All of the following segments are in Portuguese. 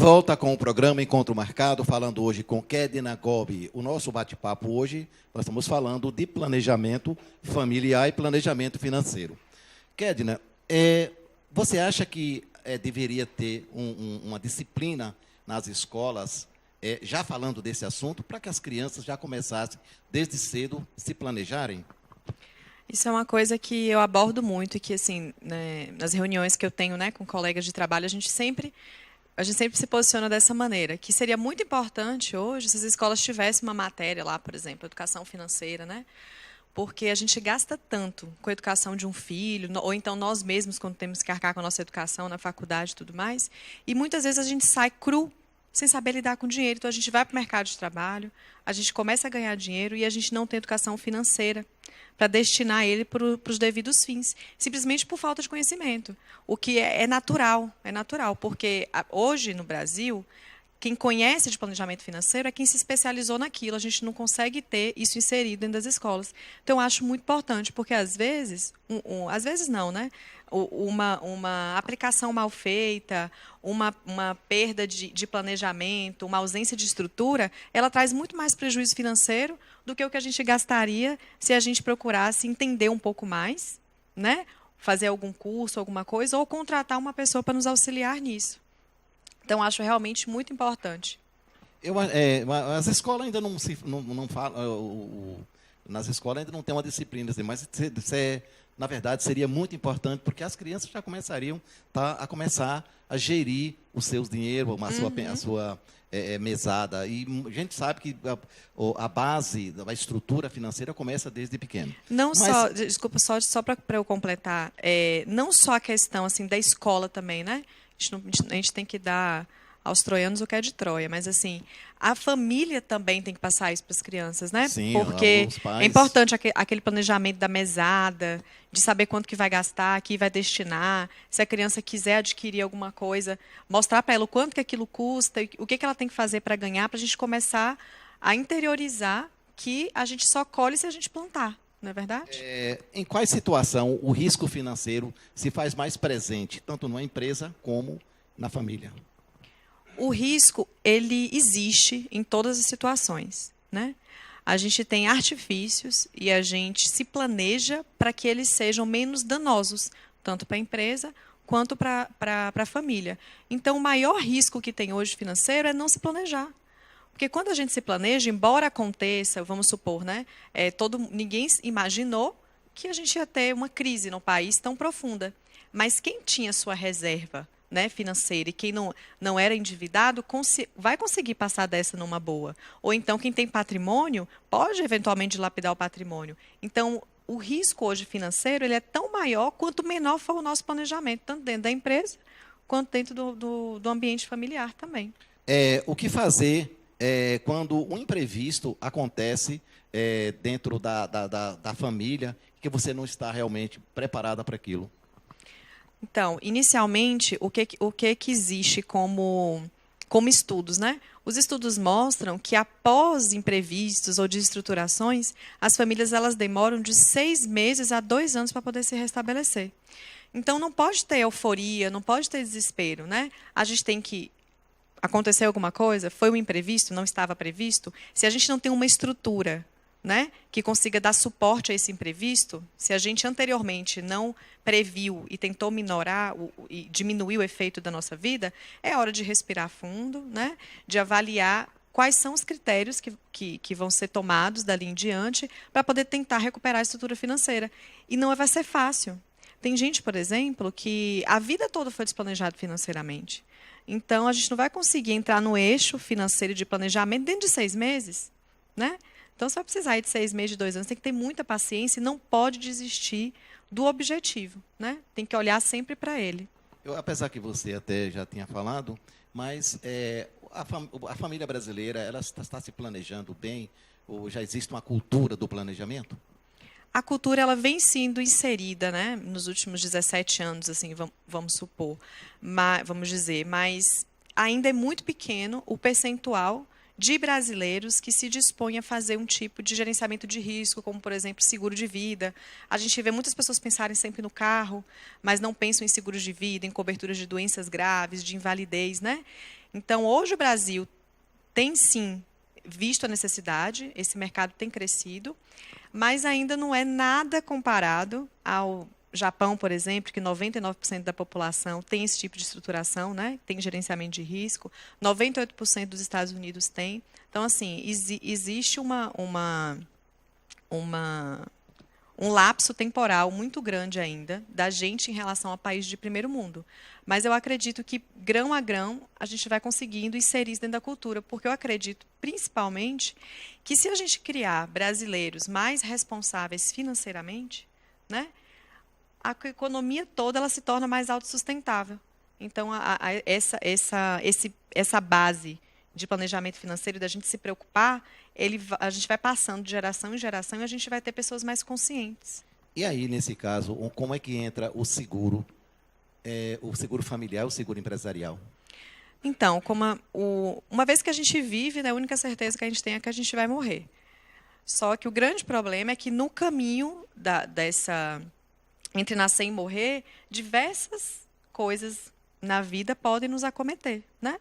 volta com o programa Encontro Marcado, falando hoje com Kedna Gobi. O nosso bate-papo hoje, nós estamos falando de planejamento familiar e planejamento financeiro. Kedna, você acha que deveria ter uma disciplina nas escolas, já falando desse assunto, para que as crianças já começassem, desde cedo, se planejarem? Isso é uma coisa que eu abordo muito e que, assim, né, nas reuniões que eu tenho, né, com colegas de trabalho, a gente sempre se posiciona dessa maneira, que seria muito importante hoje se as escolas tivessem uma matéria lá, por exemplo, educação financeira, né? Porque a gente gasta tanto com a educação de um filho, ou então nós mesmos, quando temos que arcar com a nossa educação na faculdade e tudo mais, e muitas vezes a gente sai cru, sem saber lidar com dinheiro. Então, a gente vai para o mercado de trabalho, a gente começa a ganhar dinheiro e a gente não tem educação financeira para destinar ele para os devidos fins, simplesmente por falta de conhecimento. O que é natural, porque hoje no Brasil, quem conhece de planejamento financeiro é quem se especializou naquilo. A gente não consegue ter isso inserido dentro das escolas. Então, eu acho muito importante, porque às vezes, às vezes não, né? Uma aplicação mal feita, uma perda de planejamento, uma ausência de estrutura, ela traz muito mais prejuízo financeiro do que o que a gente gastaria se a gente procurasse entender um pouco mais, né? Fazer algum curso, alguma coisa, ou contratar uma pessoa para nos auxiliar nisso. Então, acho realmente muito importante. As escolas ainda não falam, nas escolas ainda não tem uma disciplina, assim, mas na verdade seria muito importante, porque as crianças já começariam a começar a gerir os seus dinheiros, a sua mesada. E a gente sabe que a base, a estrutura financeira começa desde pequeno. Não só, desculpa, só para eu completar, não só a questão assim da escola também, né? A gente tem que dar aos troianos o que é de Troia, mas assim, a família também tem que passar isso para as crianças, né? Sim, porque os pais. é importante aquele planejamento da mesada, de saber quanto que vai gastar, que vai destinar, se a criança quiser adquirir alguma coisa, mostrar para ela o quanto que aquilo custa, o que ela tem que fazer para ganhar, para a gente começar a interiorizar que a gente só colhe se a gente plantar. Não é verdade? Em qual situação o risco financeiro se faz mais presente, tanto numa empresa como na família? O risco, ele existe em todas as situações, né? A gente tem artifícios e a gente se planeja para que eles sejam menos danosos, tanto para a empresa quanto para a família. Então, o maior risco que tem hoje financeiro é não se planejar. Porque quando a gente se planeja, embora aconteça, vamos supor, né, ninguém imaginou que a gente ia ter uma crise no país tão profunda. Mas quem tinha sua reserva, né, financeira e quem não era endividado, vai conseguir passar dessa numa boa. Ou então, quem tem patrimônio, pode eventualmente dilapidar o patrimônio. Então, o risco hoje financeiro ele é tão maior quanto menor for o nosso planejamento, tanto dentro da empresa, quanto dentro do ambiente familiar também. O que fazer quando um imprevisto acontece dentro da família, que você não está realmente preparada para aquilo? Então, inicialmente, o que existe como estudos, né? Os estudos mostram que após imprevistos ou desestruturações, as famílias elas demoram de 6 meses a 2 anos para poder se restabelecer. Então, não pode ter euforia, não pode ter desespero, né? A gente tem que aconteceu alguma coisa, foi um imprevisto, não estava previsto. Se a gente não tem uma estrutura, né, que consiga dar suporte a esse imprevisto, se a gente anteriormente não previu e tentou minorar e diminuir o efeito da nossa vida, é hora de respirar fundo, né, de avaliar quais são os critérios que vão ser tomados dali em diante para poder tentar recuperar a estrutura financeira. E não vai ser fácil. Tem gente, por exemplo, que a vida toda foi desplanejada financeiramente. Então, a gente não vai conseguir entrar no eixo financeiro de planejamento dentro de 6 meses, né? Então, você vai precisar de 6 meses, de 2 anos. Tem que ter muita paciência e não pode desistir do objetivo, né? Tem que olhar sempre para ele. Apesar que você até já tinha falado, mas a família brasileira ela está se planejando bem? Ou já existe uma cultura do planejamento? A cultura ela vem sendo inserida, né, nos últimos 17 anos, assim, vamos supor, vamos dizer, mas ainda é muito pequeno o percentual de brasileiros que se dispõem a fazer um tipo de gerenciamento de risco, como, por exemplo, seguro de vida. A gente vê muitas pessoas pensarem sempre no carro, mas não pensam em seguros de vida, em coberturas de doenças graves, de invalidez, né? Então, hoje o Brasil tem sim visto a necessidade, esse mercado tem crescido, mas ainda não é nada comparado ao Japão, por exemplo, que 99% da população tem esse tipo de estruturação, né? Tem gerenciamento de risco, 98% dos Estados Unidos tem. Então, assim, existe um lapso temporal muito grande ainda da gente em relação a países de primeiro mundo. Mas eu acredito que, grão a grão, a gente vai conseguindo inserir isso dentro da cultura, porque eu acredito, principalmente, que se a gente criar brasileiros mais responsáveis financeiramente, né, a economia toda ela se torna mais autossustentável. Então, essa base de planejamento financeiro, da gente se preocupar, a gente vai passando de geração em geração e a gente vai ter pessoas mais conscientes. E aí, nesse caso, como é que entra o seguro familiar, o seguro empresarial? Então, uma vez que a gente vive, né, a única certeza que a gente tem é que a gente vai morrer. Só que o grande problema é que no caminho entre nascer e morrer, diversas coisas na vida podem nos acometer, né?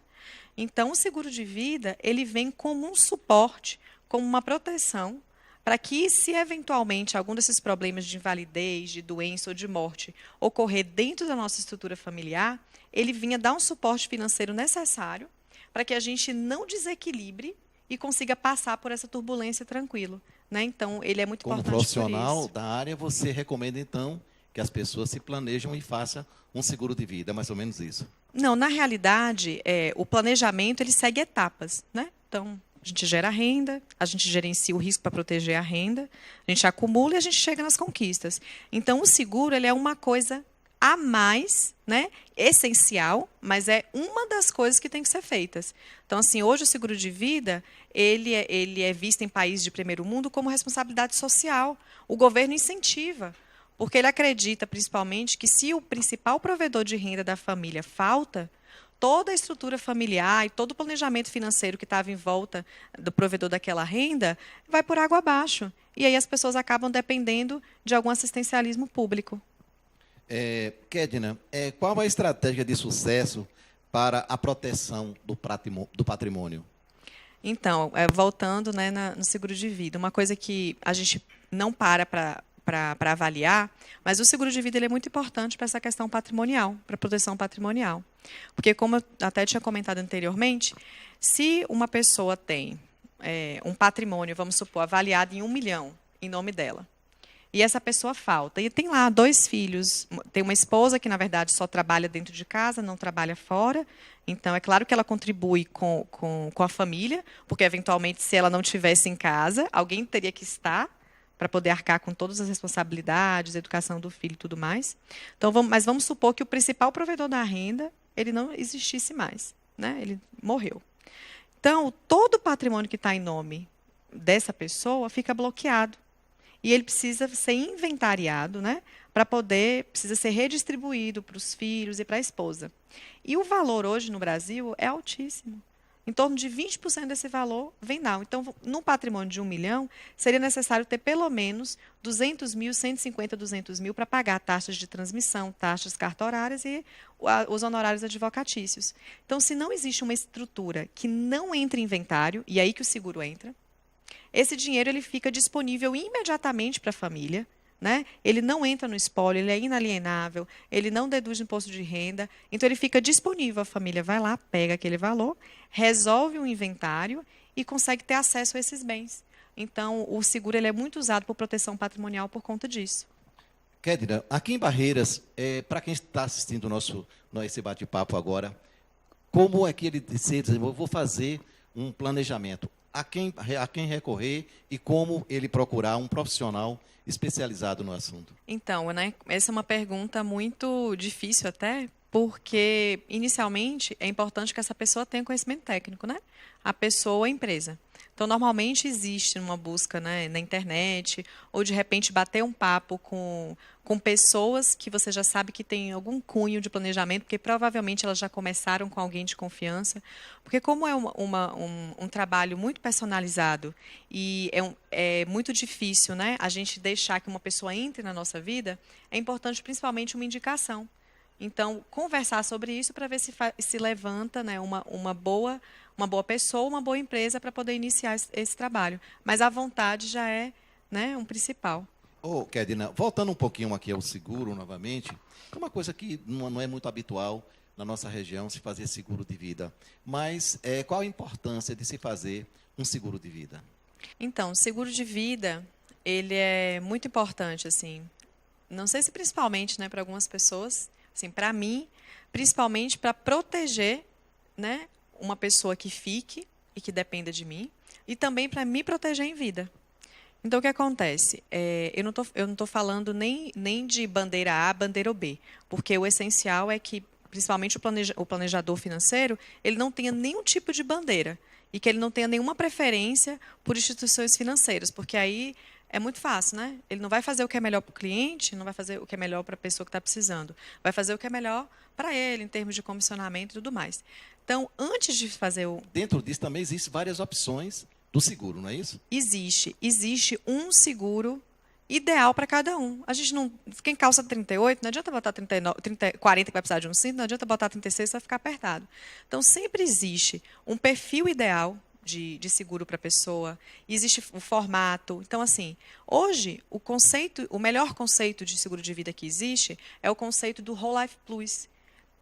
Então, o seguro de vida, ele vem como um suporte, como uma proteção, para que, se eventualmente algum desses problemas de invalidez, de doença ou de morte ocorrer dentro da nossa estrutura familiar, ele vinha dar um suporte financeiro necessário para que a gente não desequilibre e consiga passar por essa turbulência tranquilo, né? Então, ele é muito importante por isso. Como profissional da área, você recomenda, então, que as pessoas se planejam e façam um seguro de vida, mais ou menos isso? Não, na realidade, o planejamento ele segue etapas, né? Então, a gente gera renda, a gente gerencia o risco para proteger a renda, a gente acumula e a gente chega nas conquistas. Então, o seguro ele é uma coisa a mais, né? Essencial, mas é uma das coisas que tem que ser feitas. Então, assim, hoje o seguro de vida ele é visto em países de primeiro mundo como responsabilidade social. O governo incentiva. Porque ele acredita, principalmente, que se o principal provedor de renda da família falta, toda a estrutura familiar e todo o planejamento financeiro que estava em volta do provedor daquela renda vai por água abaixo. E aí as pessoas acabam dependendo de algum assistencialismo público. Kedna, qual a estratégia de sucesso para a proteção do patrimônio? Então, voltando, né, no seguro de vida, uma coisa que a gente não para avaliar, mas o seguro de vida ele é muito importante para essa questão patrimonial, para a proteção patrimonial. Porque, como eu até tinha comentado anteriormente, se uma pessoa tem um patrimônio, vamos supor, avaliado em 1 milhão em nome dela, e essa pessoa falta, e tem lá 2 filhos, tem uma esposa que, na verdade, só trabalha dentro de casa, não trabalha fora, então é claro que ela contribui com a família, porque, eventualmente, se ela não estivesse em casa, alguém teria que estar para poder arcar com todas as responsabilidades, a educação do filho e tudo mais. Então, mas vamos supor que o principal provedor da renda, ele não existisse mais, né? Ele morreu. Então, todo o patrimônio que está em nome dessa pessoa fica bloqueado. E ele precisa ser inventariado, né? Precisa ser redistribuído para os filhos e para a esposa. E o valor hoje no Brasil é altíssimo. Em torno de 20% desse valor venal. Então, no patrimônio de 1 milhão, seria necessário ter pelo menos 200 mil, 150, 200 mil para pagar taxas de transmissão, taxas cartorárias e os honorários advocatícios. Então, se não existe uma estrutura que não entre em inventário, e é aí que o seguro entra, esse dinheiro ele fica disponível imediatamente para a família, né? Ele não entra no espólio, ele é inalienável, ele não deduz imposto de renda, então ele fica disponível, a família vai lá, pega aquele valor, resolve um inventário e consegue ter acesso a esses bens. Então, o seguro ele é muito usado por proteção patrimonial por conta disso. Kedna, aqui em Barreiras, para quem está assistindo esse bate-papo agora, como é que ele decide, eu vou fazer um planejamento? A quem recorrer e como ele procurar um profissional especializado no assunto? Então, né, essa é uma pergunta muito difícil até, porque, inicialmente, é importante que essa pessoa tenha conhecimento técnico, né? A pessoa ou a empresa. Então, normalmente existe uma busca, né, na internet, ou de repente bater um papo com pessoas que você já sabe que tem algum cunho de planejamento, porque provavelmente elas já começaram com alguém de confiança. Porque como é um trabalho muito personalizado e é muito difícil, né, a gente deixar que uma pessoa entre na nossa vida, é importante principalmente uma indicação. Então, conversar sobre isso para ver se levanta, né, uma boa pessoa, uma boa empresa para poder iniciar esse trabalho. Mas a vontade já é, né, um principal. Ô, Kedna, voltando um pouquinho aqui ao seguro novamente, é uma coisa que não é muito habitual na nossa região se fazer seguro de vida. Mas qual a importância de se fazer um seguro de vida? Então, o seguro de vida, ele é muito importante, assim. Não sei se principalmente, né, para algumas pessoas, assim, para mim, principalmente para proteger, né, uma pessoa que fique e que dependa de mim, e também para me proteger em vida. Então, o que acontece? Eu não tô falando nem de bandeira A, bandeira B, porque o essencial é que, principalmente o planejador financeiro, ele não tenha nenhum tipo de bandeira e que ele não tenha nenhuma preferência por instituições financeiras, porque aí é muito fácil, né? Ele não vai fazer o que é melhor para o cliente, não vai fazer o que é melhor para a pessoa que está precisando, vai fazer o que é melhor para ele, em termos de comissionamento e tudo mais. Então, antes de fazer o... Dentro disso também existem várias opções do seguro, não é isso? Existe um seguro ideal para cada um. A gente não... Quem calça 38, não adianta botar 39, 40 que vai precisar de um cinto, não adianta botar 36, vai ficar apertado. Então, sempre existe um perfil ideal de seguro para a pessoa, existe o formato. Então, assim, hoje, o melhor conceito de seguro de vida que existe é o conceito do Whole Life Plus.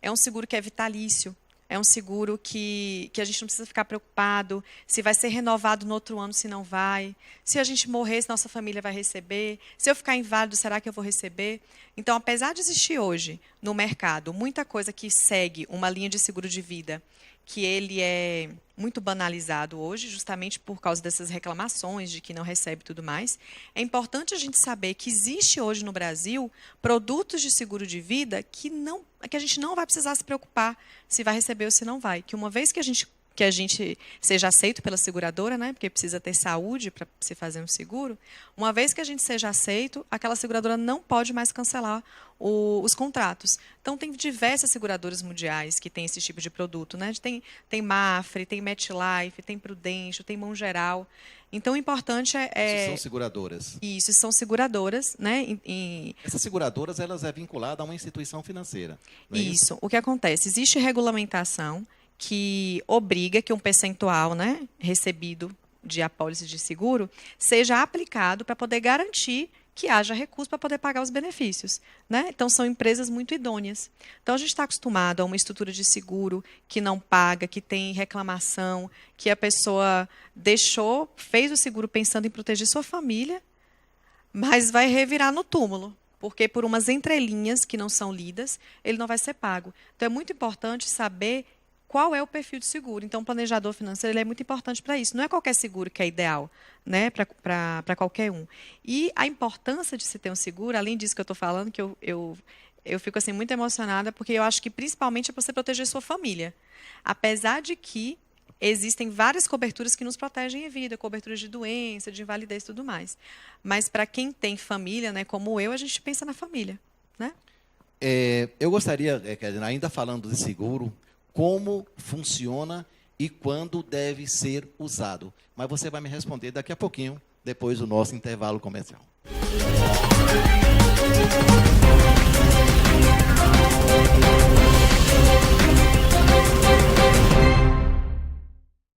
É um seguro que é vitalício. É um seguro que a gente não precisa ficar preocupado se vai ser renovado no outro ano, se não vai. Se a gente morrer, se nossa família vai receber. Se eu ficar inválido, será que eu vou receber? Então, apesar de existir hoje no mercado muita coisa que segue uma linha de seguro de vida, que ele é muito banalizado hoje, justamente por causa dessas reclamações de que não recebe e tudo mais, é importante a gente saber que existe hoje no Brasil produtos de seguro de vida que a gente não vai precisar se preocupar se vai receber ou se não vai. Que uma vez que a gente seja aceito pela seguradora, né, porque precisa ter saúde para se fazer um seguro, uma vez que a gente seja aceito, aquela seguradora não pode mais cancelar os contratos. Então, tem diversas seguradoras mundiais que têm esse tipo de produto, né? Tem Mafre, tem MetLife, tem Prudential, tem Mongeral. Então, o importante Isso são seguradoras. Isso, são seguradoras, né? Essas seguradoras, elas é vinculada a uma instituição financeira, não é isso? Isso. O que acontece? Existe regulamentação que obriga que um percentual, né, recebido de apólice de seguro seja aplicado para poder garantir que haja recurso para poder pagar os benefícios, né? Então, são empresas muito idôneas. Então, a gente está acostumado a uma estrutura de seguro que não paga, que tem reclamação, que a pessoa fez o seguro pensando em proteger sua família, mas vai revirar no túmulo, porque por umas entrelinhas que não são lidas, ele não vai ser pago. Então, é muito importante saber qual é o perfil de seguro. Então, o planejador financeiro ele é muito importante para isso. Não é qualquer seguro que é ideal, né, para qualquer um. E a importância de se ter um seguro, além disso que eu estou falando, que eu fico assim, muito emocionada, porque eu acho que principalmente é para você proteger sua família. Apesar de que existem várias coberturas que nos protegem em vida, coberturas de doença, de invalidez e tudo mais. Mas para quem tem família, né, como eu, a gente pensa na família, né? Eu gostaria, Kedna, ainda falando de seguro, como funciona e quando deve ser usado. Mas você vai me responder daqui a pouquinho, depois do nosso intervalo comercial.